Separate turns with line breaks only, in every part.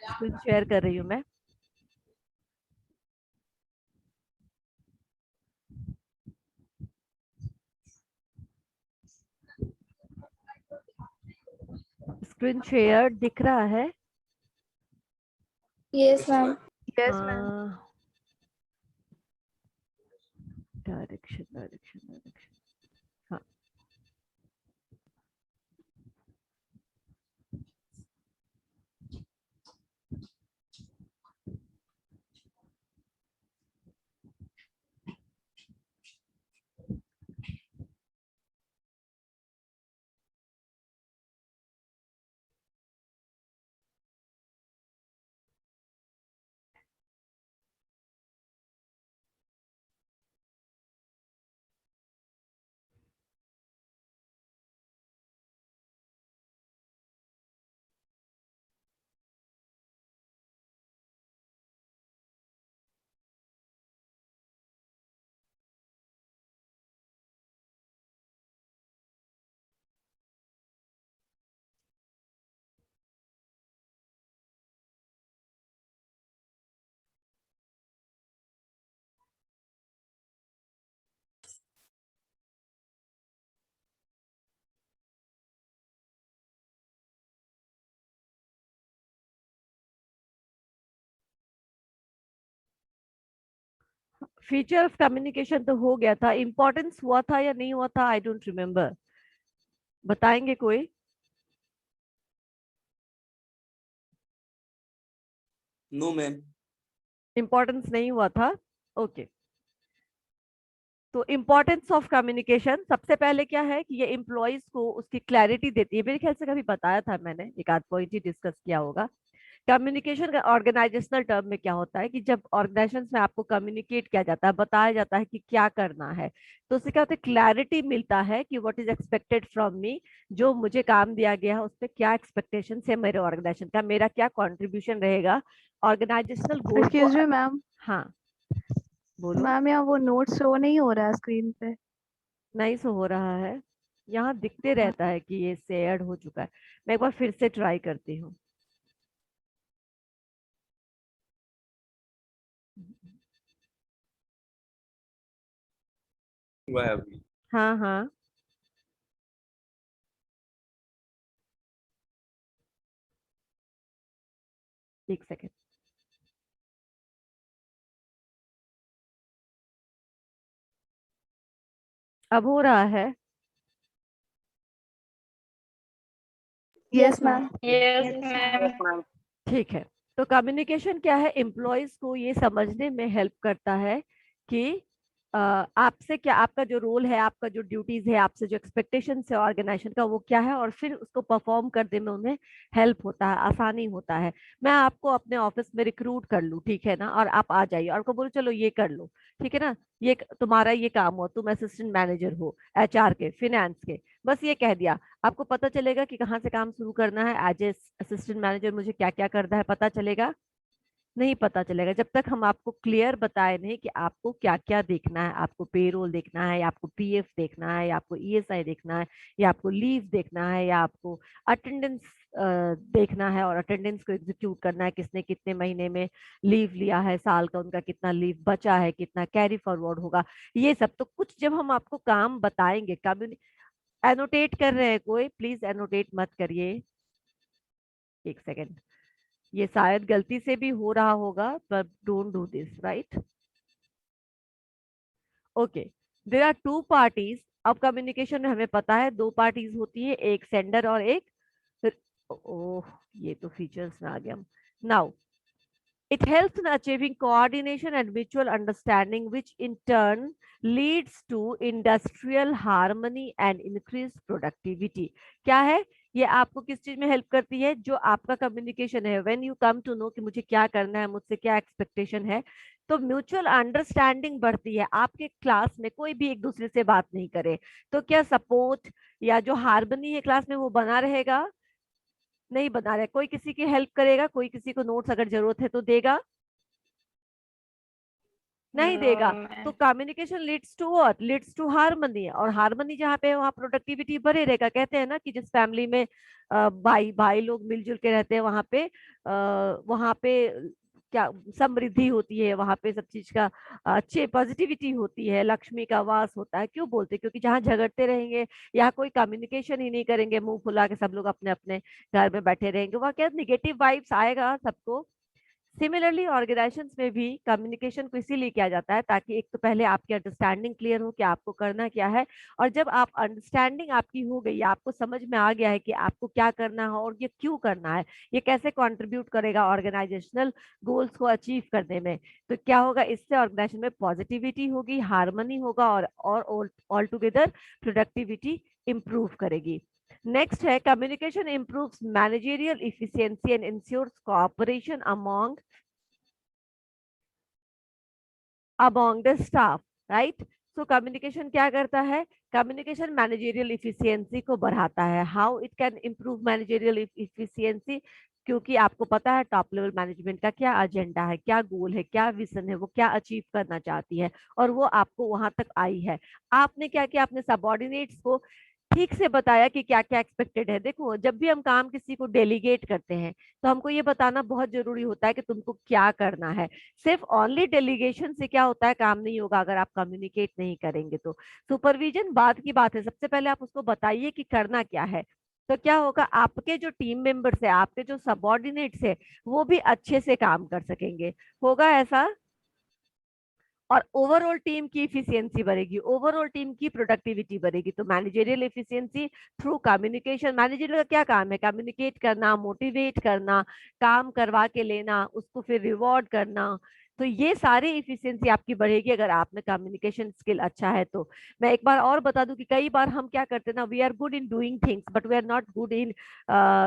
Screen share कर रही हूँ मैं। स्क्रीन शेयर दिख रहा है?
Yes ma'am.
Direction direction direction. हाँ, फीचर ऑफ कम्युनिकेशन तो हो गया था। इम्पोर्टेंस हुआ था या नहीं हुआ था, आई डोंट रिमेम्बर। बताएंगे कोई?
No ma'am.
इम्पोर्टेंस नहीं हुआ था। ओके। तो इम्पोर्टेंस ऑफ कम्युनिकेशन सबसे पहले क्या है कि ये एम्प्लॉयज को उसकी क्लैरिटी देती है। मेरे ख्याल से कभी बताया था मैंने, एक आध पॉइंट ही डिस्कस किया होगा। कम्युनिकेशन का ऑर्गेनाइजेशनल टर्म में क्या होता है कि जब ऑर्गेनाइजेशन में आपको कम्युनिकेट किया जाता है, बताया जाता है कि क्या करना है, तो उससे क्या होता है, क्लैरिटी मिलता है कि what is expected from me. जो मुझे काम दिया गया है उस पर क्या एक्सपेक्टेशन है मेरे ऑर्गेनाइजेशन का, मेरा क्या कंट्रीब्यूशन रहेगा ऑर्गेनाइजेशनल गोल को।
Excuse me ma'am.
हाँ, बोलो।
मैम यहाँ वो नोट शो नहीं हो रहा है स्क्रीन पे।
नहीं सो हो रहा है, यहाँ दिखते रहता है कि ये शेयर्ड हो चुका है। मैं एक बार फिर से ट्राई करती हूँ।
हुआ है अभी।
हाँ हाँ, एक सेकेंड। अब हो रहा है?
Yes ma'am.
Yes ma'am.
ठीक है। तो कम्युनिकेशन क्या है, एम्प्लॉयज को ये समझने में हेल्प करता है कि आपसे क्या, आपका जो रोल है, आपका जो ड्यूटीज है, आपसे जो एक्सपेक्टेशन है ऑर्गेनाइजेशन का, वो क्या है, और फिर उसको परफॉर्म करने में उन्हें हेल्प होता है, आसानी होता है। मैं आपको अपने ऑफिस में रिक्रूट कर लूँ, ठीक है ना, और आप आ जाइए और को बोलो चलो ये कर लो, ठीक है ना, ये तुम्हारा ये काम हो, तुम असिस्टेंट मैनेजर हो एचआर के, फिनेंस के, बस ये कह दिया, आपको पता चलेगा कि कहाँ से काम शुरू करना है। एज ए असिस्टेंट मैनेजर मुझे क्या क्या करना है पता चलेगा? नहीं पता चलेगा जब तक हम आपको क्लियर बताए नहीं कि आपको क्या क्या देखना है। आपको पेरोल देखना है, या आपको पीएफ देखना है, या आपको ईएसआई देखना है, या आपको लीव देखना है, या आपको अटेंडेंस देखना है, और अटेंडेंस को एग्जीक्यूट करना है, किसने कितने महीने में लीव लिया है, साल का उनका कितना लीव बचा है, कितना कैरी फॉरवर्ड होगा। ये सब तो कुछ जब हम आपको काम बताएंगे। एनोटेट कर रहे हैं कोई? प्लीज एनोटेट मत करिए, एक सेकेंड। ये शायद गलती से भी हो रहा होगा, पर don't do this, right? Okay. There are two parties. अब कम्युनिकेशन में हमें पता है दो पार्टीज होती है, एक सेंडर और एक। ओह, ये तो फीचर्स में आ गया। Now it helps in achieving coordination and mutual understanding, which in turn leads to industrial harmony and increased productivity. क्या है ये? आपको किस चीज में हेल्प करती है? जो आपका कम्युनिकेशन है, when you come to know कि मुझे क्या करना है, मुझसे क्या एक्सपेक्टेशन है, तो म्यूचुअल अंडरस्टैंडिंग बढ़ती है। आपके क्लास में कोई भी एक दूसरे से बात नहीं करे तो क्या सपोर्ट या जो हार्मनी है क्लास में वो बना रहेगा? नहीं बना रहे। कोई किसी की हेल्प करेगा, कोई किसी को नोट्स अगर जरूरत है तो देगा। नहीं
No,
देगा। तो
ma'am.
Communication leads to what, leads to harmony, और हार्मनी जहाँ पे है वहाँ प्रोडक्टिविटी बढ़े रहेगा। कहते हैं ना कि जिस फैमिली में भाई भाई लोग मिलजुल के रहते हैं वहाँ पे क्या समृद्धि होती है, वहाँ पे सब चीज का अच्छे पॉजिटिविटी होती है, लक्ष्मी का वास होता है। क्यों बोलते? क्योंकि जहाँ झगड़ते रहेंगे या कोई कम्युनिकेशन ही नहीं करेंगे, मुंह फुला के सब लोग अपने अपने घर में बैठे रहेंगे, वहाँ क्या निगेटिव वाइब्स आएगा सबको। सिमिलरली ऑर्गेनाइजेशंस में भी कम्युनिकेशन को इसीलिए किया जाता है ताकि एक तो पहले आपकी अंडरस्टैंडिंग क्लियर हो कि आपको करना क्या है, और जब आप अंडरस्टैंडिंग आपकी हो गई, आपको समझ में आ गया है कि आपको क्या करना है और ये क्यों करना है, ये कैसे कंट्रीब्यूट करेगा ऑर्गेनाइजेशनल गोल्स को अचीव करने में, तो क्या होगा, इससे ऑर्गेनाइजेशन में पॉजिटिविटी होगी, हार्मनी होगा, और ऑल टुगेदर प्रोडक्टिविटी इंप्रूव करेगी। नेक्स्ट है communication improves managerial efficiency and ensures cooperation among the staff, right? So communication क्या करता है? कम्युनिकेशन मैनेजरियल इफिशियंसी को बढ़ाता है। How it can improve managerial efficiency? क्योंकि आपको पता है टॉप लेवल मैनेजमेंट का क्या एजेंडा है, क्या गोल है, क्या विजन है, वो क्या अचीव करना चाहती है, और वो आपको वहां तक आई है। आपने क्या किया? अपने सबॉर्डिनेट्स को ठीक से बताया कि क्या क्या एक्सपेक्टेड है। देखो, जब भी हम काम किसी को डेलीगेट करते हैं तो हमको ये बताना बहुत जरूरी होता है कि तुमको क्या करना है। सिर्फ ओनली डेलीगेशन से क्या होता है, काम नहीं होगा अगर आप कम्युनिकेट नहीं करेंगे तो। सुपरविजन बाद की बात है, सबसे पहले आप उसको बताइए कि करना क्या है। तो क्या होगा, आपके जो टीम मेंबर्स है, आपके जो सबॉर्डिनेट्स है, वो भी अच्छे से काम कर सकेंगे। होगा ऐसा, और ओवरऑल टीम की इफिशियंसी बढ़ेगी, ओवरऑल टीम की प्रोडक्टिविटी बढ़ेगी। तो managerial efficiency through communication. Manager का क्या काम है? कम्युनिकेट करना, मोटिवेट करना, काम करवा के लेना, उसको फिर रिवॉर्ड करना। तो ये सारी इफिशियंसी आपकी बढ़ेगी अगर आप में कम्युनिकेशन स्किल अच्छा है तो। मैं एक बार और बता दूं कि कई बार हम क्या करते हैं ना, we are good in doing things but we are not good in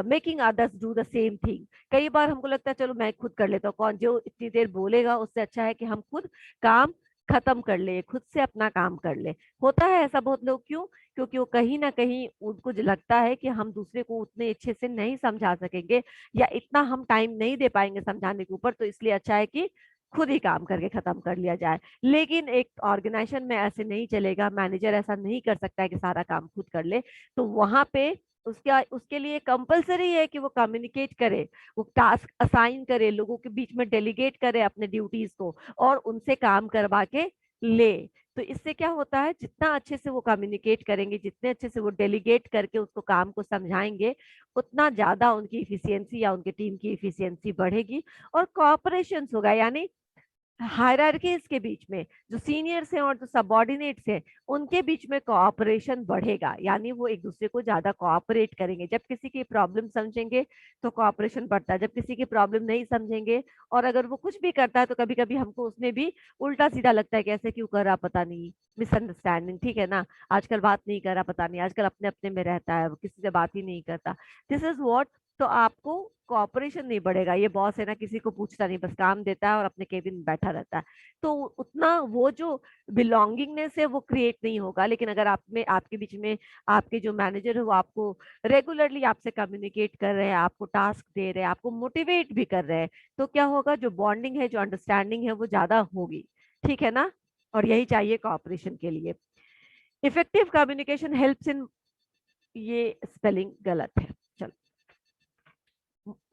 making others do the same thing. कई बार हमको लगता है चलो मैं खुद कर लेता हूँ, कौन जो इतनी देर बोलेगा, उससे अच्छा है कि हम खुद काम खत्म कर ले, खुद से अपना काम कर ले। होता है ऐसा बहुत लोग, क्यों? क्योंकि वो कहीं ना कहीं उनको जो लगता है कि हम दूसरे को उतने अच्छे से नहीं समझा सकेंगे, या इतना हम टाइम नहीं दे पाएंगे समझाने के ऊपर, तो इसलिए अच्छा है कि खुद ही काम करके खत्म कर लिया जाए। लेकिन एक ऑर्गेनाइजेशन में ऐसे नहीं चलेगा, मैनेजर ऐसा नहीं कर सकता है कि सारा काम खुद कर ले। तो वहां पे उसके लिए कंपलसरी है कि वो कम्युनिकेट करे, वो टास्क असाइन करे, लोगों के बीच में डेलीगेट करे अपने ड्यूटीज को, और उनसे काम करवा के ले। तो इससे क्या होता है, जितना अच्छे से वो कम्युनिकेट करेंगे, जितने अच्छे से वो डेलीगेट करके उसको काम को समझाएंगे, उतना ज्यादा उनकी इफिशियंसी या उनके टीम की इफिशियंसी बढ़ेगी, और कोऑपरेशन होगा। यानी हायरार्कीज के बीच में जो सीनियर्स हैं और जो सबॉर्डिनेट्स हैं, उनके बीच में कोऑपरेशन बढ़ेगा, यानी वो एक दूसरे को ज्यादा कोऑपरेट करेंगे। जब किसी की प्रॉब्लम समझेंगे तो कोऑपरेशन बढ़ता है, जब किसी की प्रॉब्लम नहीं समझेंगे और अगर वो कुछ भी करता है तो कभी कभी हमको उसमें भी उल्टा सीधा लगता है कि ऐसे क्यों कर रहा पता नहीं, मिसअंडरस्टैंडिंग, ठीक है ना, आजकल बात नहीं कर रहा पता नहीं, आजकल अपने अपने में रहता है, वो किसी से बात ही नहीं करता। This is what. तो आपको कॉपरेशन नहीं बढ़ेगा। ये बॉस है ना, किसी को पूछता नहीं, बस काम देता है और अपने केबिन में बैठा रहता है। तो उतना वो जो बिलोंगिंगनेस है वो क्रिएट नहीं होगा। लेकिन अगर आप में, आपके बीच में आपके जो मैनेजर है वो आपको रेगुलरली आपसे कम्युनिकेट कर रहे हैं, आपको टास्क दे रहे हैं, आपको मोटिवेट भी कर रहे हैं, तो क्या होगा, जो बॉन्डिंग है, जो अंडरस्टैंडिंग है, वो ज्यादा होगी। ठीक है ना? और यही चाहिए कॉपरेशन के लिए। इफेक्टिव कम्युनिकेशन हेल्प्स इन, ये स्पेलिंग गलत है,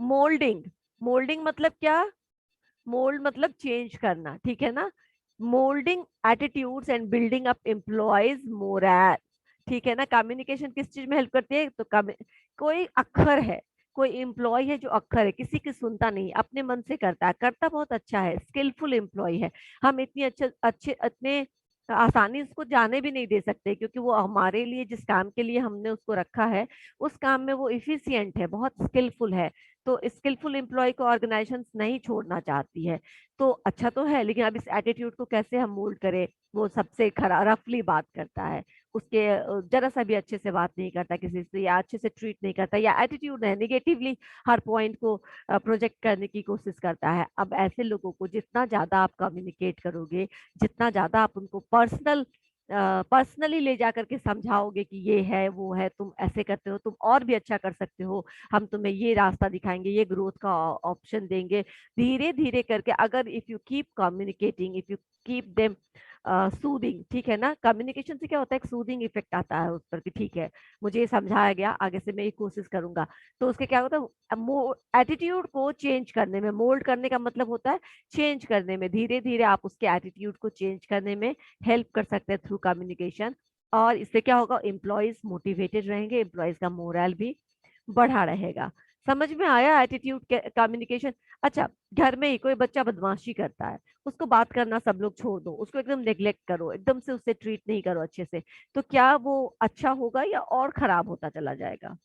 मोल्डिंग। मोल्डिंग मतलब क्या? मोल्ड मतलब चेंज करना, ठीक है ना। Moulding attitudes and building up employees moral, ठीक है ना। कम्युनिकेशन किस चीज में हेल्प करती है? तो कोई अक्षर है, कोई एम्प्लॉय है जो अक्षर है, किसी की सुनता नहीं, अपने मन से करता है, करता बहुत अच्छा है, स्किलफुल एम्प्लॉय है, हम इतनी अच्छे अच्छे इतने आसानी उसको जाने भी नहीं दे सकते, क्योंकि वो हमारे लिए जिस काम के लिए हमने उसको रखा है, उस काम में वो इफिशियंट है, बहुत स्किलफुल है। तो स्किलफुल एम्प्लॉय को ऑर्गेनाइजेशन नहीं छोड़ना चाहती है। तो अच्छा तो है, लेकिन अब इस एटीट्यूड को कैसे हम मोल्ड करें? वो सबसे खरा रफली बात करता है, उसके जरा सा भी अच्छे से बात नहीं करता किसी से, या अच्छे से ट्रीट नहीं करता, या एटीट्यूड है निगेटिवली हर पॉइंट को प्रोजेक्ट करने की कोशिश करता है। अब ऐसे लोगों को जितना ज्यादा आप कम्युनिकेट करोगे, जितना ज्यादा आप उनको पर्सनल पर्सनली ले जा करके समझाओगे कि ये है वो है, तुम ऐसे करते हो, तुम और भी अच्छा कर सकते हो, हम तुम्हें ये रास्ता दिखाएंगे, ये ग्रोथ का ऑप्शन देंगे, धीरे धीरे करके। अगर if you keep communicating, if you keep them soothing, ठीक है ना, कम्युनिकेशन से क्या होता है, एक सूदिंग इफेक्ट आता है उस पर कि ठीक है मुझे ये समझाया गया, आगे से मैं ये कोशिश करूंगा। तो उसके क्या होता है, एटीट्यूड को चेंज करने में, मोल्ड करने का मतलब होता है चेंज करने में, धीरे धीरे आप उसके एटीट्यूड को चेंज करने में हेल्प कर सकते हैं थ्रू कम्युनिकेशन। और इससे क्या होगा, एम्प्लॉयज मोटिवेटेड रहेंगे, एम्प्लॉयज का मोरल भी बढ़ा रहेगा। समझ में आया एटीट्यूड कम्युनिकेशन? अच्छा, घर में ही कोई बच्चा बदमाशी करता है, उसको बात करना सब लोग छोड़ दो, उसको एकदम नेग्लेक्ट करो, एकदम से उससे ट्रीट नहीं करो अच्छे से, तो क्या वो अच्छा होगा या और खराब होता चला जाएगा?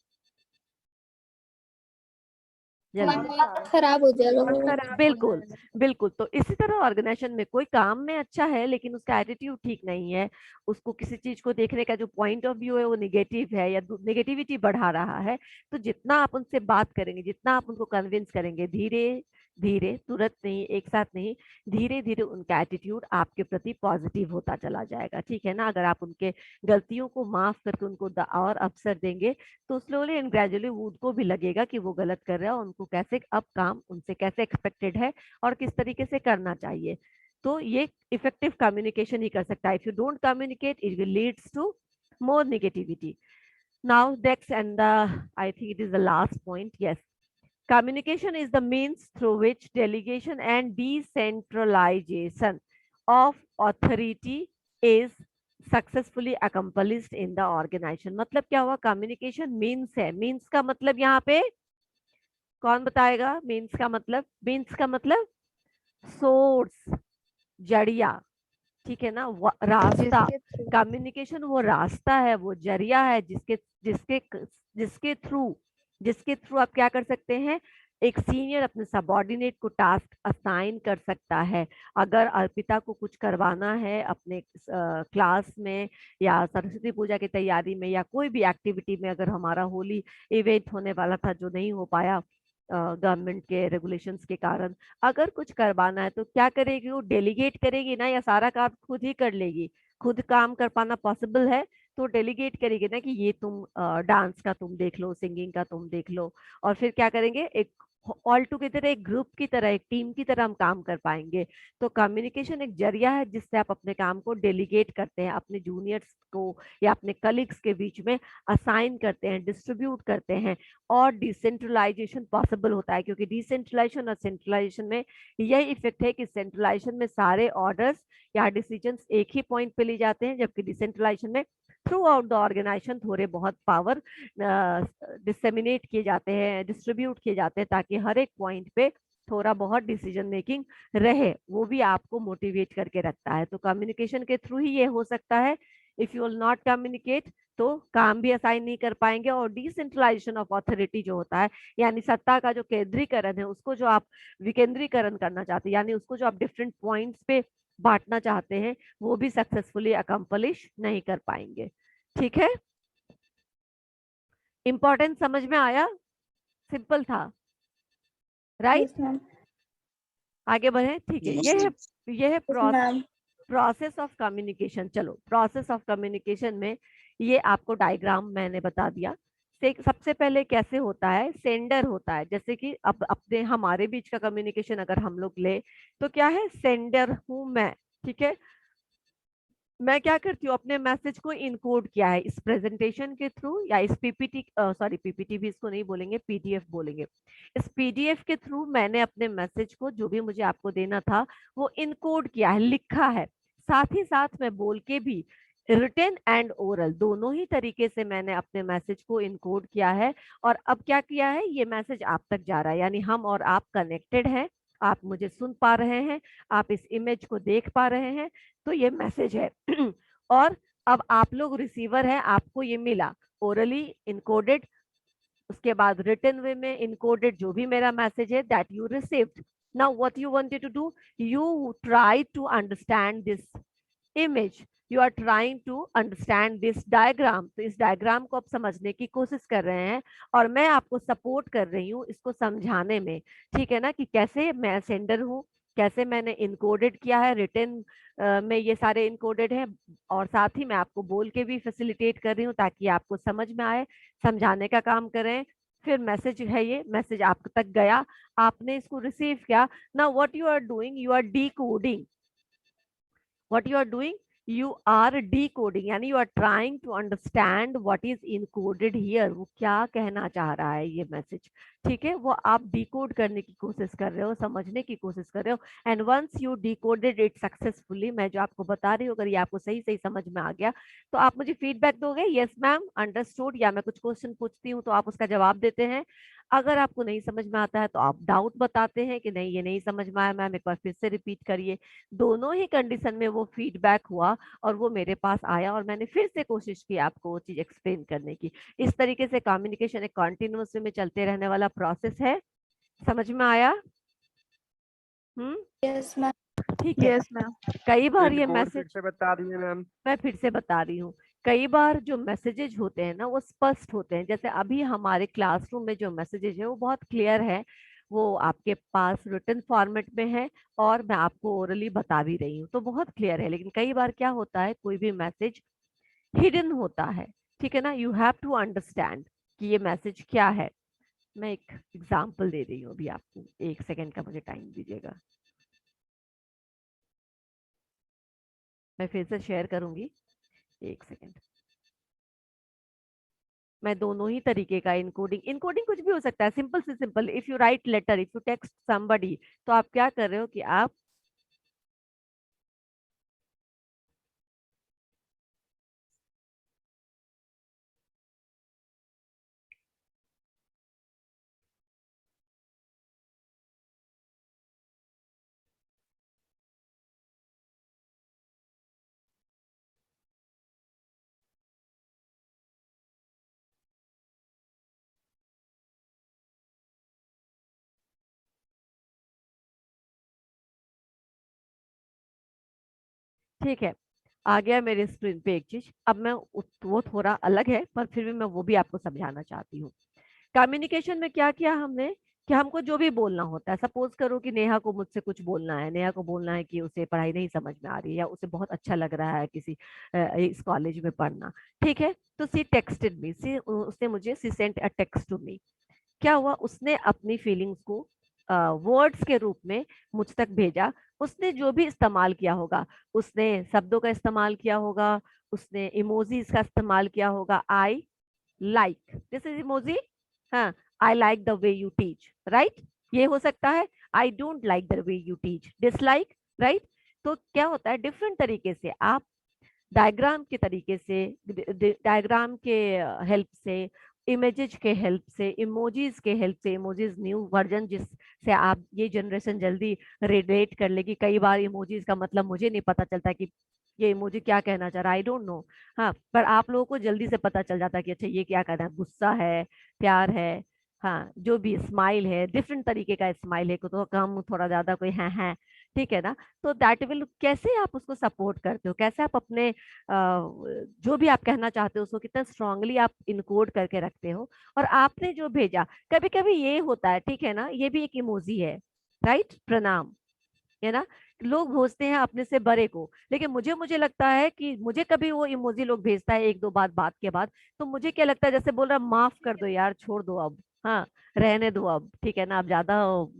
जल्दी।
खराब हो जाएगा
और
वो।
खराब हो
बिल्कुल
जाएगा।
बिल्कुल। तो इसी तरह ऑर्गेनाइजेशन में कोई काम में अच्छा है लेकिन उसका एटीट्यूड ठीक नहीं है, उसको किसी चीज को देखने का जो पॉइंट ऑफ व्यू है वो निगेटिव है या नेगेटिविटी बढ़ा रहा है, तो जितना आप उनसे बात करेंगे, जितना आप उनको कन्विंस करेंगे, धीरे धीरे, तुरंत नहीं, एक साथ नहीं, धीरे धीरे उनका एटीट्यूड आपके प्रति पॉजिटिव होता चला जाएगा, ठीक है ना। अगर आप उनके गलतियों को माफ करके उनको और अवसर देंगे, तो स्लोली एंड ग्रेजुअली वुड को भी लगेगा कि वो गलत कर रहा है और उनको कैसे अब काम उनसे कैसे एक्सपेक्टेड है और किस तरीके से करना चाहिए। तो ये इफेक्टिव कम्युनिकेशन ही कर सकता है। If you don't communicate, it will leads to more negativity. Now next, and I think it is the last point. Yes, communication is the means through which delegation and decentralization of authority is successfully accomplished in the organization। मतलब क्या हुआ, communication means है, means का मतलब यहाँ पे कौन बताएगा, मीन्स का मतलब, मीन्स का मतलब सोर्स, जरिया, ठीक है ना, रास्ता।
जिसके थ्रू
कम्युनिकेशन वो रास्ता है, वो जरिया है जिसके जिसके जिसके थ्रू जिसके थ्रू आप क्या कर सकते हैं, एक सीनियर अपने सबॉर्डिनेट को टास्क असाइन कर सकता है। अगर अर्पिता को कुछ करवाना है अपने क्लास में या सरस्वती पूजा की तैयारी में या कोई भी एक्टिविटी में, अगर हमारा होली इवेंट होने वाला था जो नहीं हो पाया गवर्नमेंट के रेगुलेशंस के कारण, अगर कुछ करवाना है तो क्या करेगी, वो डेलीगेट करेगी ना, या सारा काम खुद ही कर लेगी? खुद काम कर पाना पॉसिबल है तो डेलीगेट करेगी ना कि ये तुम डांस का तुम देख लो, सिंगिंग का तुम देख लो, और फिर क्या करेंगे, एक ऑल टुगेदर, एक ग्रुप की तरह, एक टीम की तरह हम काम कर पाएंगे। तो कम्युनिकेशन एक जरिया है जिससे आप अपने काम को डेलीगेट करते हैं, अपने जूनियर्स को या अपने कलीग्स के बीच में असाइन करते हैं, डिस्ट्रीब्यूट करते हैं, और डिसेंट्रलाइजेशन पॉसिबल होता है। क्योंकि डिसेंट्रलाइजेशन और सेंट्रलाइजेशन में यही इफेक्ट है कि सेंट्रलाइजेशन में सारे ऑर्डर्स या डिसीजंस एक ही पॉइंट पे ले जाते हैं, जबकि डिसेंट्रलाइजेशन में थ्रू आउट द ऑर्गेनाइजेशन थोड़े बहुत पावर डिसेमिनेट किए जाते हैं, डिस्ट्रीब्यूट किए जाते हैं, ताकि हर एक पॉइंट पे थोड़ा बहुत डिसीजन मेकिंग रहे, वो भी आपको मोटिवेट करके रखता है। तो कम्युनिकेशन के थ्रू ही ये हो सकता है। If you will not communicate तो काम भी असाइन नहीं कर पाएंगे, और डिसेंट्रलाइजेशन ऑफ अथॉरिटी जो होता है, यानी सत्ता का जो केंद्रीकरण है, उसको जो आप विकेंद्रीकरण करना चाहते हैं, यानी उसको जो आप डिफरेंट पॉइंट्स पे बांटना चाहते हैं, वो भी सक्सेसफुली अकम्पलिश नहीं कर पाएंगे। ठीक है, इंपॉर्टेंस समझ में आया? सिंपल था, राइट?
Yes ma'am.
आगे बढ़े, ठीक है। ये है
मैम
प्रोसेस ऑफ कम्युनिकेशन। चलो, प्रोसेस ऑफ कम्युनिकेशन में ये आपको डायग्राम मैंने बता दिया। सबसे पहले कैसे होता है, सेंडर होता है, जैसे कि अब अपने हमारे बीच का कम्युनिकेशन अगर हम लोग ले तो क्या है, सेंडर हूं मैं, ठीक है। मैं क्या करती हूँ, अपने मैसेज को इनकोड किया है इस प्रेजेंटेशन के थ्रू या इस पीपीटी, सॉरी पीपीटी भी इसको नहीं बोलेंगे, पीडीएफ बोलेंगे। इस पीडीएफ के थ्रू मैंने अपने मैसेज को, जो भी मुझे आपको देना था, वो इनकोड किया है, लिखा है। साथ ही साथ मैं बोल के भी, रिटन एंड ओरल दोनों ही तरीके से मैंने अपने मैसेज को इनकोड किया है। और अब क्या किया है, ये मैसेज आप तक जा रहा है, यानी हम और आप कनेक्टेड हैं, आप मुझे सुन पा रहे हैं, आप इस इमेज को देख पा रहे हैं, तो ये मैसेज है। और अब आप लोग रिसीवर हैं, आपको ये मिला ओरली इनकोडेड, उसके बाद रिटन वे में इनकोडेड जो भी मेरा मैसेज है, that you received. Now what you wanted to do, you try to understand this image, you are trying to understand this diagram. तो इस डायग्राम को आप समझने की कोशिश कर रहे हैं और मैं आपको सपोर्ट कर रही हूँ इसको समझाने में, ठीक है ना, कि कैसे मैं सेंडर हूँ, कैसे मैंने इनकोडेड किया है, रिटन में ये सारे इनकोडेड हैं, और साथ ही मैं आपको बोल के भी फैसिलिटेट कर रही हूँ ताकि आपको समझ में आए, समझाने का काम करें। फिर मैसेज है, ये मैसेज आप तक गया, आपने इसको रिसीव किया। Now what you are doing, you are decoding. what you are doing, you are decoding, यानी you are trying to understand what is encoded here, वो क्या कहना चाह रहा है ये मैसेज, ठीक है, वो आप डिकोड करने की कोशिश कर रहे हो, समझने की कोशिश कर रहे हो। And once you decoded it successfully, मैं जो आपको बता रही हूँ अगर ये आपको सही सही समझ में आ गया तो आप मुझे फीडबैक दोगे, यस मैम अंडरस्टूड, या मैं कुछ क्वेश्चन पूछती हूँ तो आप उसका जवाब देते हैं। अगर आपको नहीं समझ में आता है तो आप डाउट बताते हैं कि नहीं ये नहीं समझ में आया मैम, एक बार फिर से रिपीट करिए। दोनों ही कंडीशन में वो फीडबैक हुआ और वो मेरे पास आया और मैंने फिर से कोशिश की आपको वो चीज एक्सप्लेन करने की। इस तरीके से कम्युनिकेशन एक कॉन्टिन्यूस में चलते रहने वाला प्रोसेस है। समझ में आया?
Yes ma'am.
ठीक है।
Yes ma'am.
कई बार ये
कोड फिर
मैसेज,
से बता दिए मैम।
मैं फिर से बता रही हूँ, कई बार जो मैसेजेज होते हैं ना वो स्पष्ट होते हैं। जैसे अभी हमारे क्लासरूम में जो मैसेजेज है वो बहुत क्लियर है, वो आपके पास रिटन फॉर्मेट में है और मैं आपको ओरली बता भी रही हूँ तो बहुत क्लियर है। लेकिन कई बार क्या होता है, कोई भी मैसेज हिडन होता है, ठीक है ना, यू हैव टू अंडरस्टैंड कि ये मैसेज क्या है। मैं एक एग्जाम्पल दे रही हूँ अभी आपको, एक सेकेंड का मुझे टाइम दीजिएगा, मैं फिर से शेयर करूंगी, एक सेकेंड। मैं दोनों ही तरीके का इनकोडिंग, इनकोडिंग कुछ भी हो सकता है, सिंपल से simple, if you write letter, if you text somebody, तो आप क्या कर रहे हो कि आप ठीक है, आ गया मेरे स्क्रीन पे एक चीज। अब मैं वो थोड़ा अलग है पर फिर भी मैं वो भी आपको समझाना चाहती हूँ। कम्युनिकेशन में क्या किया हमने कि हमको जो भी बोलना होता है, सपोज करो कि नेहा को मुझसे कुछ बोलना है, नेहा को बोलना है कि उसे पढ़ाई नहीं समझ में आ रही है या उसे बहुत अच्छा लग रहा है किसी इस कॉलेज में पढ़ना, ठीक है, तो सी टेक्स्टेड मी, सी उसने मुझे, she sent a text to me. क्या हुआ, उसने अपनी फीलिंग्स को वर्ड्स के रूप में मुझ तक भेजा। उसने जो भी इस्तेमाल किया होगा, उसने शब्दों का इस्तेमाल किया होगा, उसने इमोजीज का इस्तेमाल किया होगा, I like, this is emoji, हाँ, I like the way you teach, right, ये हो सकता है। I don't like the way you teach, dislike, right. तो क्या होता है, डिफरेंट तरीके से आप डायग्राम के तरीके से, डायग्राम के हेल्प से, इमेजेस के हेल्प से, इमोजीज के हेल्प से, इमोजीज न्यू वर्जन जिससे आप ये जनरेशन जल्दी रिलेट कर लेगी। कई बार इमोजीज का मतलब मुझे नहीं पता चलता कि ये इमोजी क्या कहना चाह रहा है, आई डोंट नो, हाँ, पर आप लोगों को जल्दी से पता चल जाता है कि अच्छा ये क्या कहना है, गुस्सा है, प्यार है, हाँ, जो भी स्माइल है, डिफरेंट तरीके का स्माइल है, तो कम थोड़ा ज्यादा, कोई है, ठीक है ना। तो दैट विल, कैसे आप उसको सपोर्ट करते हो, कैसे आप अपने जो भी आप कहना चाहते हो उसको कितना स्ट्रांगली आप इनकोड करके रखते हो। और आपने जो भेजा, कभी कभी ये होता है, ठीक है ना, ये भी एक इमोजी है, राइट, प्रणाम, है ना, लोग भेजते हैं अपने से बड़े को, लेकिन मुझे मुझे लगता है कि मुझे कभी वो इमोजी लोग भेजता है एक दो बात के बाद, तो मुझे क्या लगता है, जैसे बोल रहा माफ कर दो यार, छोड़ दो अब, हाँ, रहने दो अब, ठीक है ना, अब ज्यादा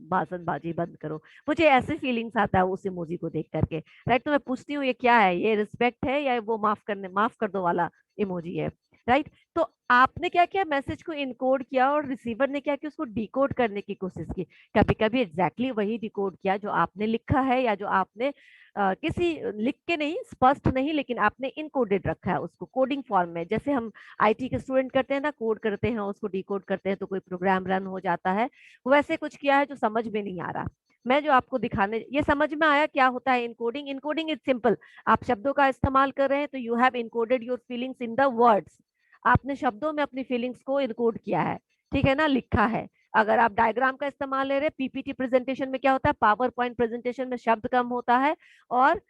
भाषणबाजी बंद करो। मुझे ऐसे फीलिंग्स आता है उस इमोजी को देख करके, राइट। तो मैं पूछती हूँ ये क्या है, ये रिस्पेक्ट है या वो माफ कर दो वाला इमोजी है, राइट। तो आपने क्या किया, मैसेज को इनकोड किया और रिसीवर ने क्या किया, उसको डिकोड करने की कोशिश की। कभी कभी एग्जैक्टली वही डिकोड किया जो आपने लिखा है, या जो आपने किसी लिख के नहीं, स्पष्ट नहीं, लेकिन आपने इनकोडेड रखा है उसको कोडिंग फॉर्म में। जैसे हम आईटी के स्टूडेंट करते हैं ना, कोड करते हैं, उसको डिकोड करते हैं तो कोई प्रोग्राम रन हो जाता है, वैसे कुछ किया है जो समझ में नहीं आ रहा। मैं जो आपको दिखाने, ये समझ में आया क्या होता है इनकोडिंग? इनकोडिंग इज सिंपल, आप शब्दों का इस्तेमाल कर रहे हैं तो you have encoded your feelings in the words, आपने शब्दों में अपनी फीलिंग्स को इनकोड किया है, ठीक है ना, लिखा है। अगर आप डायग्राम का इस्तेमाल ले रहे हैं, पीपीटी प्रेजेंटेशन में क्या होता है, पावर पॉइंट प्रेजेंटेशन में शब्द कम होता है और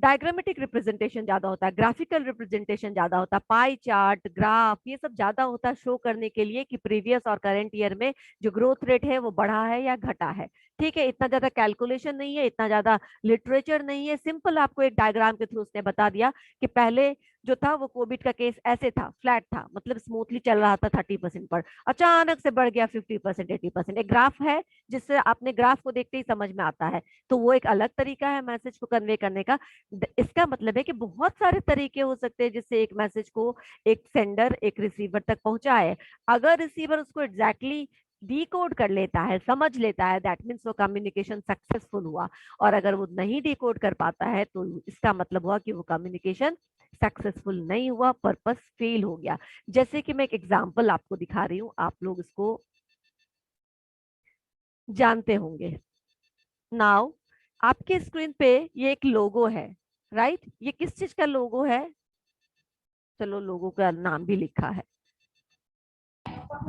डायग्रामेटिक रिप्रेजेंटेशन ज्यादा होता है, ग्राफिकल रिप्रेजेंटेशन ज्यादा होता है, पाई चार्ट, ग्राफ, ये सब ज्यादा होता है शो करने के लिए कि प्रीवियस और करंट ईयर में जो ग्रोथ रेट है वो बढ़ा है या घटा है। ठीक है, इतना ज्यादा कैलकुलेशन नहीं है, इतना ज्यादा लिटरेचर नहीं है, सिंपल आपको एक डायग्राम के थ्रू उसने बता दिया कि पहले जो था वो कोविड का केस ऐसे था, फ्लैट था, मतलब स्मूथली चल रहा था 30% पर, अचानक से बढ़ गया 50%, 80%। एक ग्राफ है जिससे आपने ग्राफ को देखते ही समझ में आता है, तो वो एक अलग तरीका है मैसेज को कन्वे करने का। इसका मतलब है कि बहुत सारे तरीके हो सकते हैं जिससे एक मैसेज को एक सेंडर एक रिसीवर तक पहुंचाए। अगर रिसीवर उसको एग्जैक्टली डिकोड कर लेता है, समझ लेता है, दैट मीन्स वो कम्युनिकेशन सक्सेसफुल हुआ। और अगर वो नहीं डिकोड कर पाता है तो इसका मतलब हुआ कि वो कम्युनिकेशन सक्सेसफुल नहीं हुआ, पर्पस फेल हो गया। जैसे कि मैं एक एग्जांपल आपको दिखा रही हूँ, आप लोग इसको जानते होंगे। नाउ आपके स्क्रीन पे ये एक लोगो है, राइट? ये किस चीज का लोगो है? चलो लोगो का नाम भी लिखा है,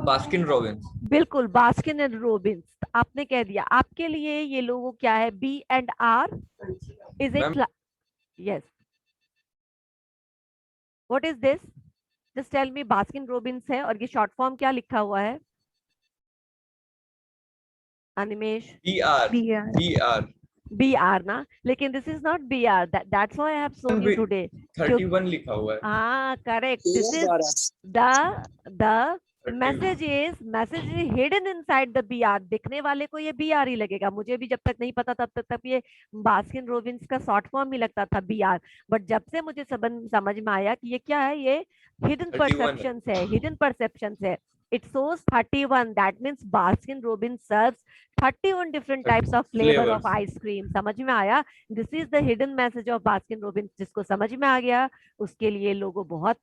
बास्किन रॉबिन्स।
बिल्कुल, बास्किन एंड रॉबिन्स। आपने कह दिया, आपके लिए ये लोगो क्या है? B and R, is it? Yes, what is this? Just tell me. Baskin Robbins है और ये शॉर्ट फॉर्म क्या लिखा हुआ है Animesh?
BR
BR.
BR
B R ना, लेकिन this is not B R, that's why I have shown you today.
31 लिखा हुआ है।
हाँ, correct, this is the message is hidden inside the B R. दिखने वाले को ये बी आर ही लगेगा, मुझे भी जब तक नहीं पता तब तक ये बास्किन रोबिन्स का शॉर्ट फॉर्म ही लगता था बी आर। बट जब से मुझे समझ में आया कि ये क्या है, ये हिडन
31 है।
परसेप्शन है, हिडन परसेप्शन है। It shows 31, that means Baskin Robbins serves 31 different types of flavor of
Flavors.
ice cream। समझ में आया? This is the hidden message of Baskin Robbins। जिसको समझ में आ गया उसके लिए लोगो बहुत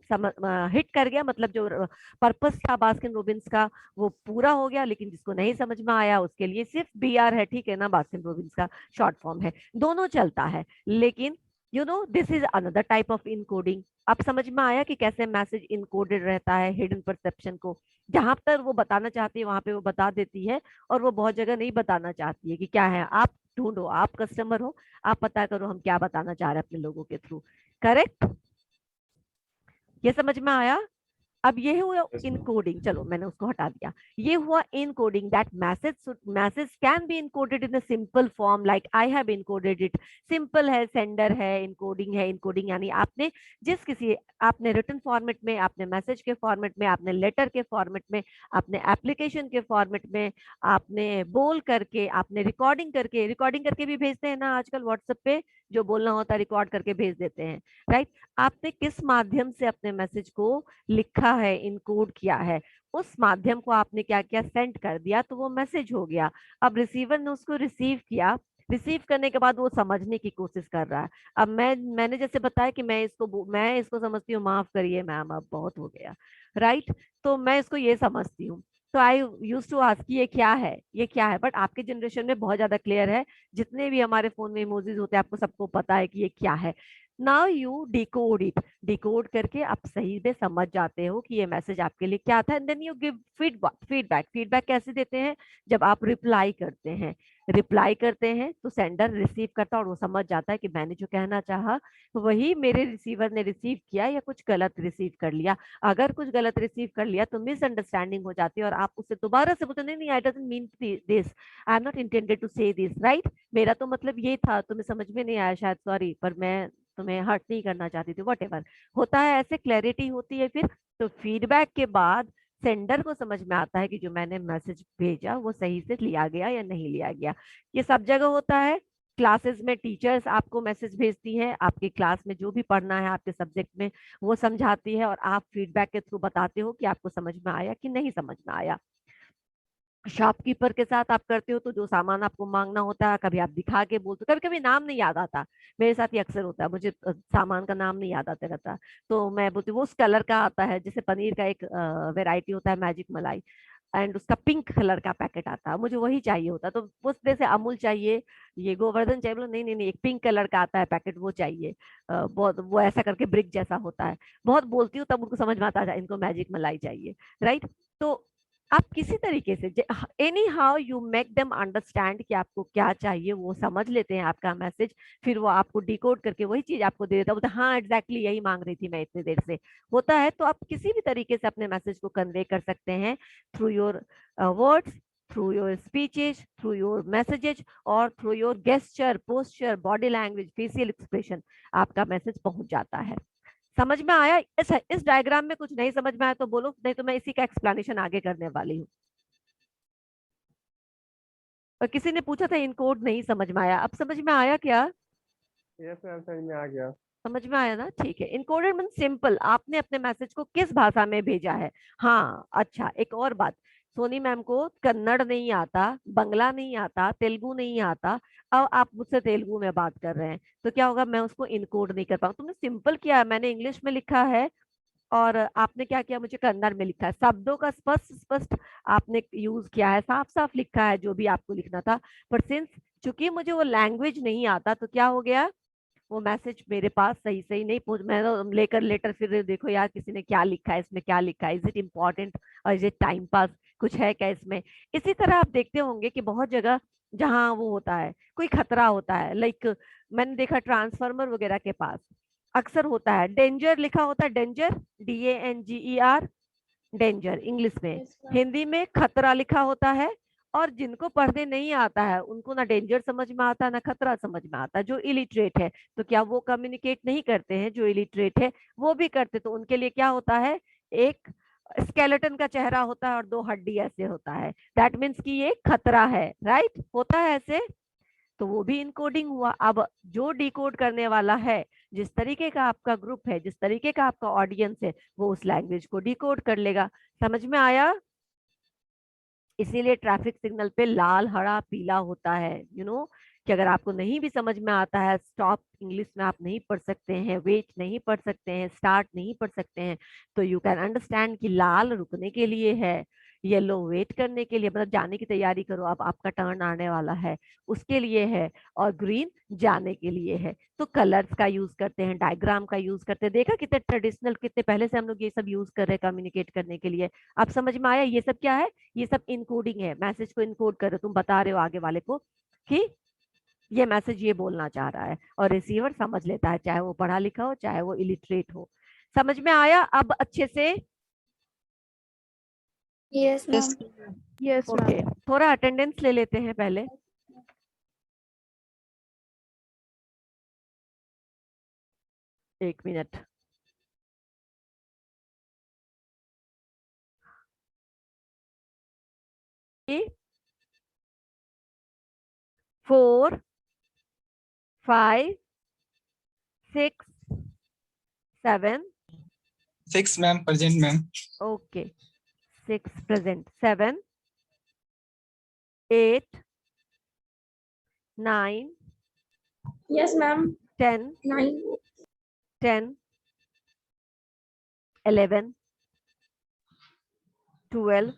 हिट कर गया, मतलब जो पर्पस था बास्किन रोबिन्स का वो पूरा हो गया। लेकिन जिसको नहीं समझ में आया उसके लिए सिर्फ बी आर है, ठीक है ना, बास्किन रोबिन्स का शॉर्ट फॉर्म है, दोनों चलता है। लेकिन you know this is another type of encoding. अब समझ में आया कि कैसे मैसेज इनकोडेड रहता है हिडन परसेप्शन को। जहां पर वो बताना चाहती है वहां पे वो बता देती है, और वो बहुत जगह नहीं बताना चाहती है कि क्या है। आप ढूंढो, आप कस्टमर हो, आप पता करो हम क्या बताना चाह रहे हैं अपने लोगों के थ्रू। करेक्ट? ये समझ में आया? अब ये हुआ इनकोडिंग, चलो मैंने उसको हटा दिया। ये हुआ encoding, that message can be encoded in a simple form like I have encoded it. Simple है, सेंडर है, इनकोडिंग है। इनकोडिंग यानी आपने आपने रिटन फॉर्मेट में, आपने मैसेज के फॉर्मेट में, आपने लेटर के फॉर्मेट में, आपने एप्लीकेशन के फॉर्मेट में, आपने बोल करके, आपने रिकॉर्डिंग करके भी भेजते हैं ना आजकल व्हाट्सएप पे, जो बोलना होता है रिकॉर्ड करके भेज देते हैं, राइट? आपने किस माध्यम से अपने मैसेज को लिखा है, इनकोड किया है, उस माध्यम को आपने क्या किया, सेंड कर दिया, तो वो मैसेज हो गया। अब रिसीवर ने उसको रिसीव किया, रिसीव करने के बाद वो समझने की कोशिश कर रहा है। अब मैंने जैसे बताया कि मैं इसको समझती हूँ, माफ करिए मैम अब बहुत हो गया, राइट? तो मैं इसको ये समझती हूँ, तो आई यूज टू आस्क ये क्या है, ये क्या है। बट आपके जनरेशन में बहुत ज्यादा क्लियर है, जितने भी हमारे फोन में इमोजीज होते हैं आपको सबको पता है कि ये क्या है। Now you decode it, decode करके आप सही से समझ जाते हो कि ये मैसेज आपके लिए क्या था, and then you give feedback कैसे देते हैं? जब आप रिप्लाई करते हैं तो सेंडर रिसीव करता है और वो समझ जाता है कि मैंने जो कहना चाहा वही मेरे रिसीवर ने रिसीव किया या कुछ गलत रिसीव कर लिया। अगर कुछ गलत रिसीव कर लिया तो मिसअंडरस्टैंडिंग हो जाती है और आप उससे दोबारा से बोलते नहीं, I doesn't mean this, I am not intended to say this, right? मेरा तो मतलब ये था, तुम्हें समझ में नहीं आया शायद, सॉरी, पर मैं तुम्हें हर्ट नहीं करना चाहती थी, वॉटेवर होता है, ऐसे क्लैरिटी होती है। फिर तो फीडबैक के बाद सेंडर को समझ में आता है कि जो मैंने मैसेज भेजा वो सही से लिया गया या नहीं लिया गया। ये सब जगह होता है। क्लासेस में टीचर्स आपको मैसेज भेजती हैं, आपके क्लास में जो भी पढ़ना है आपके सब्जेक्ट में वो समझाती है, और आप फीडबैक के थ्रू बताते हो कि आपको समझ में आया कि नहीं समझ में आया। शॉपकीपर के साथ आप करते हो तो जो सामान आपको मांगना होता है कभी आप दिखा के बोलते हो, कभी कभी नाम नहीं याद आता, मेरे साथ ये अक्सर होता है, मुझे सामान का नाम नहीं याद आता रहता, तो मैं बोलती हूँ वो उस कलर का आता है, जैसे पनीर का एक वेराइटी होता है मैजिक मलाई, एंड उसका पिंक कलर का पैकेट आता है, मुझे वही चाहिए होता है। तो उस तरह से अमूल चाहिए, ये गोवर्धन चाहिए, बोलो नहीं नहीं नहीं, एक पिंक कलर का आता है पैकेट वो चाहिए। बहुत वो ऐसा करके ब्रिक जैसा होता है, बहुत बोलती हूँ तब उनको समझ में आता है इनको मैजिक मलाई चाहिए, राइट? तो आप किसी तरीके से any how you make them understand कि आपको क्या चाहिए, वो समझ लेते हैं आपका मैसेज, फिर वो आपको डिकोड करके वही चीज आपको दे देता है, बोलते हैं, हाँ एग्जैक्टली यही मांग रही थी मैं इतनी देर से। होता है तो आप किसी भी तरीके से अपने मैसेज को कन्वे कर सकते हैं through your words, through your speeches, through your messages और through your gesture, posture, body language, facial expression, आपका मैसेज पहुंच जाता है। समझ में आया? इस डायग्राम में कुछ नहीं समझ में आया तो बोलो, नहीं तो मैं इसी का एक्सप्लेनेशन आगे करने वाली हूँ। और किसी ने पूछा था इनकोड नहीं समझ में आया, अब समझ में आया क्या?
यस मैम, समझ में आ गया।
समझ में आया ना? ठीक है। इनकोडेड मीन सिंपल, आपने अपने मैसेज को किस भाषा में भेजा है। हाँ अच्छा, एक और बात, सोनी मैम को कन्नड़ नहीं आता, बंगला नहीं आता, तेलुगु नहीं आता। अब आप मुझसे तेलुगु में बात कर रहे हैं तो क्या होगा, मैं उसको इनकोड नहीं कर पाऊंगा। तुमने सिंपल किया है, मैंने इंग्लिश में लिखा है और आपने क्या किया, मुझे कन्नड़ में लिखा है। शब्दों का स्पष्ट स्पष्ट आपने यूज किया है, साफ साफ लिखा है जो भी आपको लिखना था। पर सिंस चूंकि मुझे वो लैंग्वेज नहीं आता तो क्या हो गया, वो मैसेज मेरे पास सही सही नहीं पहुंच, मैं तो लेकर लेटर फिर देखो यार किसी ने क्या लिखा है, इसमें क्या लिखा है, इज इट इम्पोर्टेंट और इज इट टाइम पास, कुछ है क्या इसमें। इसी तरह आप देखते होंगे कि बहुत जगह जहाँ वो होता है, कोई खतरा होता है, लाइक मैंने देखा ट्रांसफार्मर वगैरह के पास अक्सर होता है डेंजर लिखा होता है, डेंजर, DANGER, डेंजर इंग्लिश में, हिंदी में खतरा लिखा होता है। और जिनको पढ़ने नहीं आता है उनको ना डेंजर समझ में आता है ना खतरा समझ में आता है, जो इलिटरेट है। तो क्या वो कम्युनिकेट नहीं करते हैं? जो इलिटरेट है वो भी करते, तो उनके लिए क्या होता है, एक स्केलेटन का चेहरा होता है और दो हड्डी ऐसे होता है, दैट मीन्स कि ये खतरा है, राइट? होता है ऐसे, तो वो भी इनकोडिंग हुआ। अब जो डिकोड करने वाला है, जिस तरीके का आपका ग्रुप है, जिस तरीके का आपका ऑडियंस है, वो उस लैंग्वेज को डिकोड कर लेगा। समझ में आया? इसीलिए ट्रैफिक सिग्नल पे लाल हरा पीला होता है, कि अगर आपको नहीं भी समझ में आता है, स्टॉप इंग्लिश में आप नहीं पढ़ सकते हैं, वेट नहीं पढ़ सकते हैं, स्टार्ट नहीं पढ़ सकते हैं, तो यू कैन अंडरस्टैंड कि लाल रुकने के लिए है, येलो वेट करने के लिए, मतलब जाने की तैयारी करो, अब आपका टर्न आने वाला है उसके लिए है, और ग्रीन जाने के लिए है। तो कलर्स का यूज करते हैं, डायग्राम का यूज करते हैं। देखा कितने ट्रेडिशनल, कितने पहले से हम लोग ये सब यूज कर रहे हैं कम्युनिकेट करने के लिए। आप समझ में आया? ये सब क्या है, ये सब इनकोडिंग है। मैसेज को इनकोड कर रहे हो, तुम बता रहे हो आगे वाले को कि ये मैसेज ये बोलना चाह रहा है, और रिसीवर समझ लेता है, चाहे वो पढ़ा लिखा हो चाहे वो इलिटरेट हो। समझ में आया अब अच्छे से?
Yes, ma'am.
Yes
okay,
ma'am.
थोड़ा अटेंडेंस ले लेते हैं पहले। एक minute. Four, 5, 6, 7,
6 ma'am, present ma'am.
Okay, 6 present, 7, 8, 9,
Yes, ma'am.
10,
9.
10, 11, 12,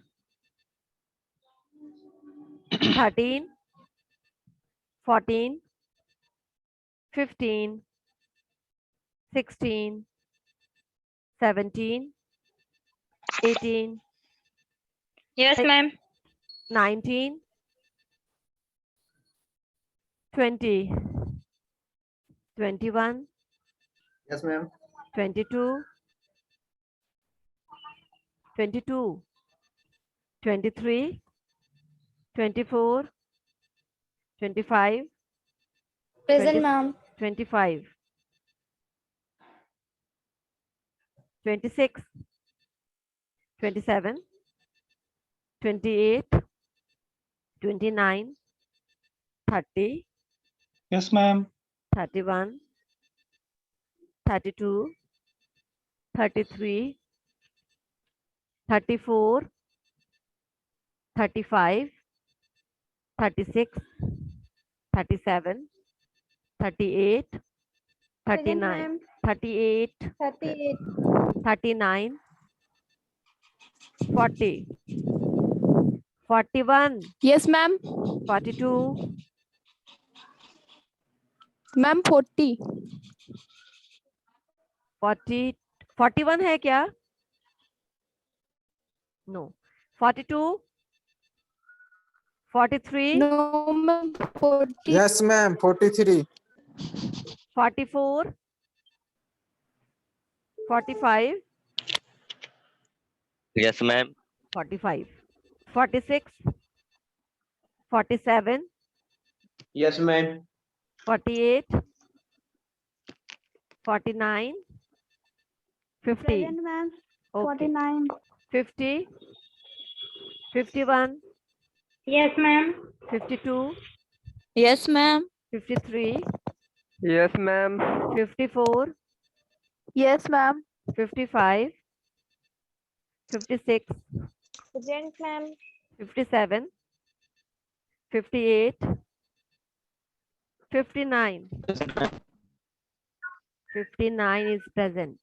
13, 14, 15, 16, 17, 18,
Yes, ma'am.
19, 20, 21,
yes ma'am.
22, 22, 23, 24, 25,
Present, ma'am.
25, 26, 27, 28, 29, 30,
yes ma'am.
31, 32, 33, 34, 35, 36, 37, 38, 39, 38,
38.
39, 40, 41,
yes ma'am.
42,
ma'am 40।
41 है क्या? No, 42, 43,
No, ma'am. 40.
Yes, ma'am. 43.
44, 45,
Yes, ma'am.
45, 46, 47,
Yes, ma'am.
48, 49, 50.
Present, ma'am.
Okay.
49.
50, 51,
Yes, ma'am.
52,
Yes, ma'am.
53,
Yes, ma'am.
54,
Yes, ma'am.
55, 56,
Present, ma'am.
57, 58, 59. 59 is present.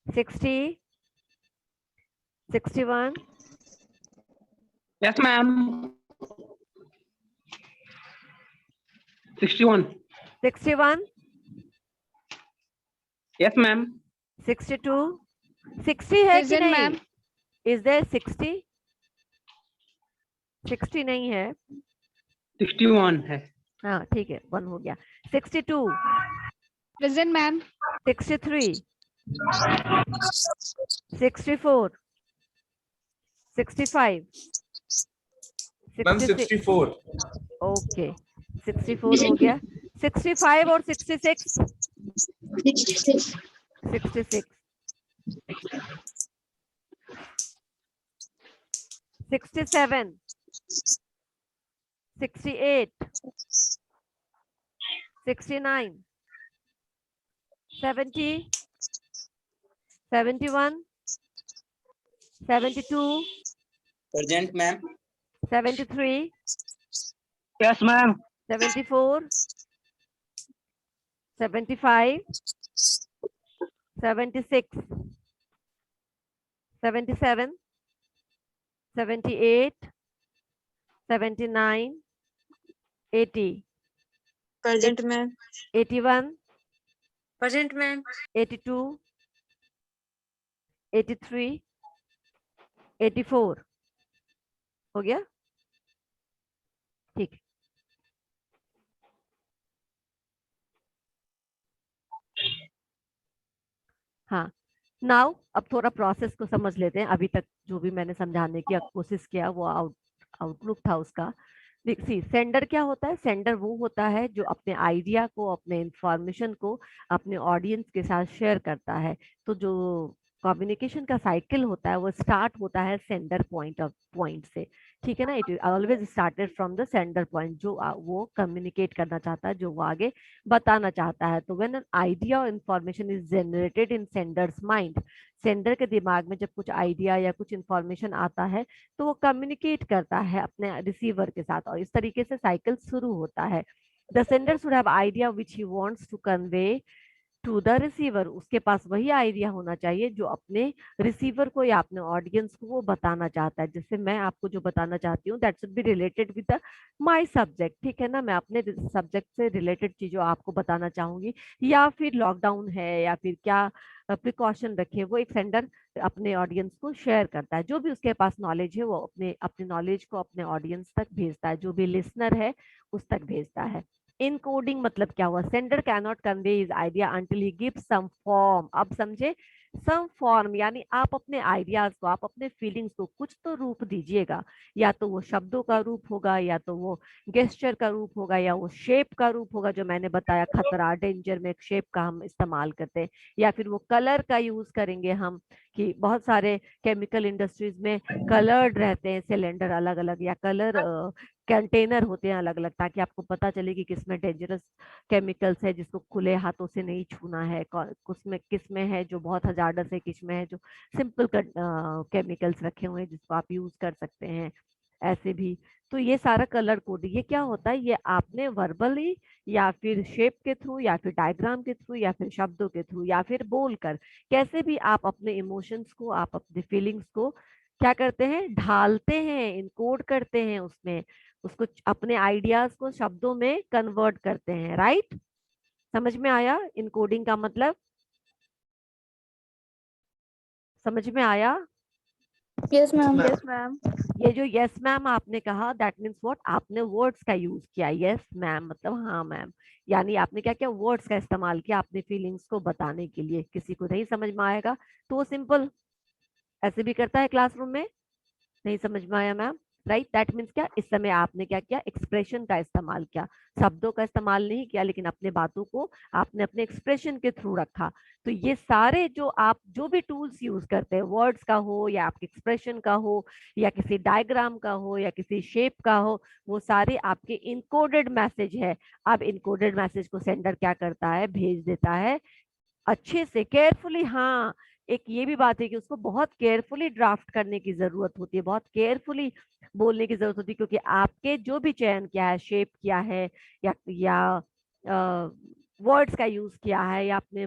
60, 61,
Yes, ma'am. 61.
61,
Yes, ma'am.
62, 60 है कि
Present,
नहीं?
ma'am.
Is there 60? 60 नहीं है.
61 है.
हाँ ठीक है, 1 हो गया. 62,
Present, ma'am.
63, 64, 65,
Ma'am,
66.
64.
ओके 64 हो गया. 65 और 66.
66.
66, 67, 68, 69, 70, 71, 72,
Present, ma'am.
73,
Yes, ma'am.
74, 75, 76, 77, 78, 79, 80,
Present, ma'am.
81,
Present, ma'am.
82, 83, 84. हो गया? ठीक. हाँ, नाउ अब थोड़ा प्रोसेस को समझ लेते हैं. अभी तक जो भी मैंने समझाने की कोशिश किया वो आउटलुक था उसका. सी सेंडर क्या होता है? सेंडर वो होता है जो अपने आइडिया को, अपने इंफॉर्मेशन को अपने ऑडियंस के साथ शेयर करता है. तो जो कम्युनिकेशन का साइकिल होता है वो स्टार्ट होता है सेंडर पॉइंट से. ठीक है ना? It always started from the sender point, जो वो कम्युनिकेट करना चाहता है, जो वो आगे बताना चाहता है. तो व्हेन एन आइडिया और information is generated in sender's mind, sender के दिमाग में जब कुछ आइडिया या कुछ इंफॉर्मेशन आता है तो वो कम्युनिकेट करता है अपने रिसीवर के साथ, और इस तरीके से साइकिल शुरू होता है. The sender should have idea which he wants to convey to the receiver. उसके पास वही आइडिया होना चाहिए जो अपने रिसीवर को या अपने ऑडियंस को वो बताना चाहता है. जैसे मैं आपको जो बताना चाहती हूँ that should be related with my subject. ठीक है ना? मैं अपने सब्जेक्ट से रिलेटेड चीजों आपको बताना चाहूंगी, या फिर लॉकडाउन है या फिर क्या प्रिकॉशन रखे, वो एक सेंडर अपने ऑडियंस को शेयर करता है. जो भी उसके पास नॉलेज है वो अपने अपने नॉलेज को अपने ऑडियंस तक भेजता है, जो भी लिसनर है उस तक भेजता है. इनकोडिंग मतलब क्या हुआ? Sender can not convey his idea until he gives some form. अब समझे? सम फॉर्म यानी आप अपने आइडियाज को, आप अपने फीलिंग्स को कुछ तो रूप दीजिएगा. या तो वो शब्दों का रूप होगा, या तो वो गेस्चर का रूप होगा, या वो शेप का रूप होगा जो मैंने बताया, खतरा, डेंजर में एक शेप का हम इस्तेमाल करते हैं. या फिर वो कलर का यूज करेंगे हम, कि बहुत सारे केमिकल इंडस्ट्रीज में कलर्ड रहते हैं सिलेंडर अलग अलग, या कलर कंटेनर होते हैं अलग अलग, ताकि आपको पता चले कि किसमें डेंजरस केमिकल्स है जिसको खुले हाथों से नहीं छूना है, किसमें है जो बहुत हजार्डस है, किसमें है जो सिंपल केमिकल्स रखे हुए हैं जिसको आप यूज कर सकते हैं. ऐसे भी तो ये सारा कलर कोड, ये क्या होता है? ये आपने वर्बली या फिर शेप के थ्रू या फिर डायग्राम के थ्रू या फिर शब्दों के थ्रू या फिर बोलकर, कैसे भी आप अपने इमोशंस को, आप अपने फीलिंग्स को क्या करते हैं? ढालते हैं, इनकोड करते हैं उसमें, उसको अपने आइडियाज को शब्दों में कन्वर्ट करते हैं. राइट? समझ में आया इनकोडिंग का मतलब? समझ में आया?
Yes, ma'am.
Yes,
ma'am.
ये जो यस मैम आपने कहा दैट मीन्स व्हाट, आपने वर्ड्स का यूज किया। यस मैम मतलब हाँ मैम, यानी आपने क्या किया, वर्ड्स का इस्तेमाल किया अपने फीलिंग्स को बताने के लिए। किसी को नहीं समझ में आएगा तो वो सिंपल ऐसे भी करता है क्लासरूम में, नहीं समझ में आया मैम, राइट। दैट मीन्स क्या, इस समय आपने क्या किया, एक्सप्रेशन का इस्तेमाल किया, शब्दों का इस्तेमाल नहीं किया, लेकिन अपने बातों को आपने अपने एक्सप्रेशन के थ्रू रखा। तो ये सारे जो आप जो भी टूल्स यूज करते हैं, वर्ड्स का हो या आपके एक्सप्रेशन का हो या किसी डायग्राम का हो या किसी शेप का हो, वो सारे आपके इनकोडेड मैसेज है। अब इनकोडेड मैसेज को सेंडर क्या करता है, भेज देता है अच्छे से, केयरफुली। हाँ, एक ये भी बात है कि उसको बहुत केयरफुली ड्राफ्ट करने की जरूरत होती है, बहुत केयरफुली बोलने की जरूरत होती है, क्योंकि आपके जो भी चयन किया है, शेप किया है या वर्ड्स का यूज किया है या आपने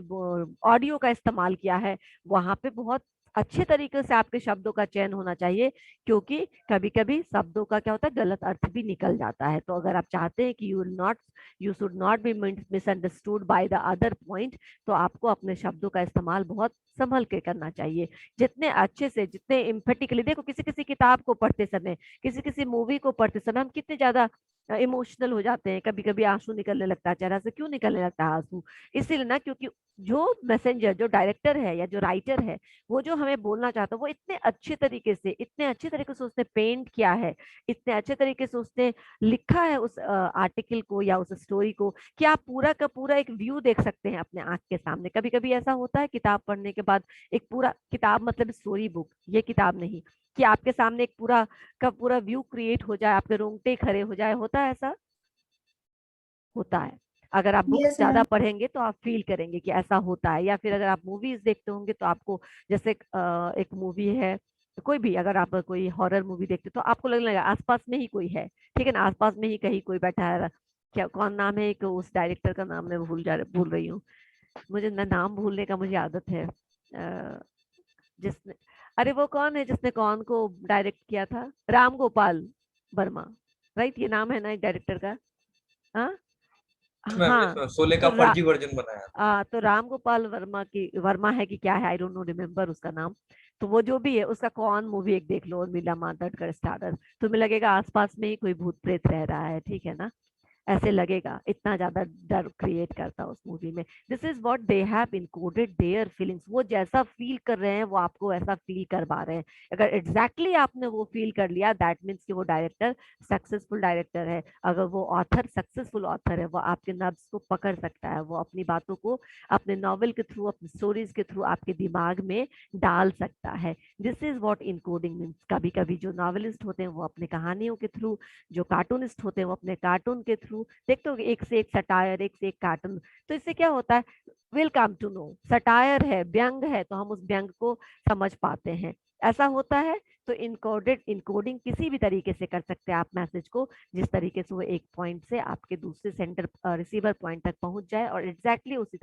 ऑडियो का इस्तेमाल किया है, वहां पे बहुत अच्छे तरीके से आपके शब्दों का चयन होना चाहिए, क्योंकि कभी कभी शब्दों का क्या होता है, गलत अर्थ भी निकल जाता है। तो अगर आप चाहते हैं कि you should not be misunderstood by the other point, तो आपको अपने शब्दों का इस्तेमाल बहुत संभल के करना चाहिए। जितने अच्छे से, जितने इम्फेटिकली, देखो किसी किसी किताब को पढ़ते समय, किसी किसी मूवी को पढ़ते समय हम कितने ज्यादा इमोशनल हो जाते हैं, कभी कभी आंसू निकलने लगता है चेहरा से। क्यों निकलने लगता है आंसू? इसीलिए ना, क्योंकि जो मैसेंजर, जो डायरेक्टर है या जो राइटर है, वो जो हमें बोलना चाहता है, वो इतने अच्छे तरीके से, इतने अच्छे तरीके से उसने पेंट किया है, इतने अच्छे तरीके से उसने लिखा है उस आर्टिकल को या उस स्टोरी को, कि आप पूरा का पूरा एक व्यू देख सकते हैं अपने आंख के सामने। कभी कभी ऐसा होता है किताब पढ़ने के बाद, एक पूरा किताब मतलब स्टोरी बुक, ये किताब नहीं, कि आपके सामने एक पूरा का पूरा व्यू क्रिएट हो जाए, आपके रोंगटे खड़े हो जाए। होता है ऐसा? होता है। अगर आप बुक्स
Yes,
ज्यादा
ma'am.
पढ़ेंगे तो आप फील करेंगे कि ऐसा होता है। या फिर अगर आप मूवीज देखते होंगे तो आपको, जैसे एक मूवी है, कोई भी, अगर आप कोई हॉरर मूवी देखते तो आपको लगने लगा आसपास में ही कोई है, ठीक है ना, आसपास में ही कहीं कोई बैठा है। क्या, कौन नाम है एक उस डायरेक्टर का, नाम मैं भूल रही हूँ, मुझे नाम भूलने का मुझे आदत है। जिसने, अरे वो कौन है जिसने कौन को डायरेक्ट किया था, राम गोपाल वर्मा, राइट, ये नाम है ना एक डायरेक्टर का। हाँ
मैम,
हाँ।
शोले
तो
का फर्जी वर्जन बनाया।
तो राम गोपाल वर्मा है कि क्या है, आई डोंट नो रिमेम्बर उसका नाम। तो वो जो भी है, उसका कौन मूवी एक देख लो, और मीला मातड़ स्टारर, तुम्हें लगेगा आसपास में ही कोई भूत प्रेत रह रहा है, ठीक है ना, ऐसे लगेगा, इतना ज्यादा डर क्रिएट करता उस मूवी में। This is what they have encoded their feelings. वो जैसा फील कर रहे हैं वो आपको ऐसा फील करवा रहे हैं। अगर एग्जैक्टली आपने वो फील कर लिया, दैट मीन्स कि वो डायरेक्टर सक्सेसफुल डायरेक्टर है। अगर वो ऑथर सक्सेसफुल ऑथर है, वो आपके नब्ज को पकड़ सकता है, वो अपनी बातों को अपने नॉवेल के थ्रू, अपनी स्टोरीज के थ्रू आपके दिमाग में डाल सकता है। This is what encoding means. कभी कभी जो नॉवेलिस्ट होते हैं वो अपनी कहानियों के थ्रू, जो कार्टूनिस्ट होते हैं वो अपने कार्टून के थ्रू, देखते हो एक से एक सटायर, एक से एक कार्टून। तो इससे क्या होता है, will come to know, satire है, व्यंग है, तो हम उस व्यंग को समझ पाते हैं, ऐसा होता है। तो इनकोडिंग किसी भी तरीके से कर सकते हैं आप मैसेज को, जिस तरीके से वो एक पॉइंट से आपके दूसरे सेंटर रिसीवर पॉइंट तक पहुंच जाए और एग्जैक्टली उसी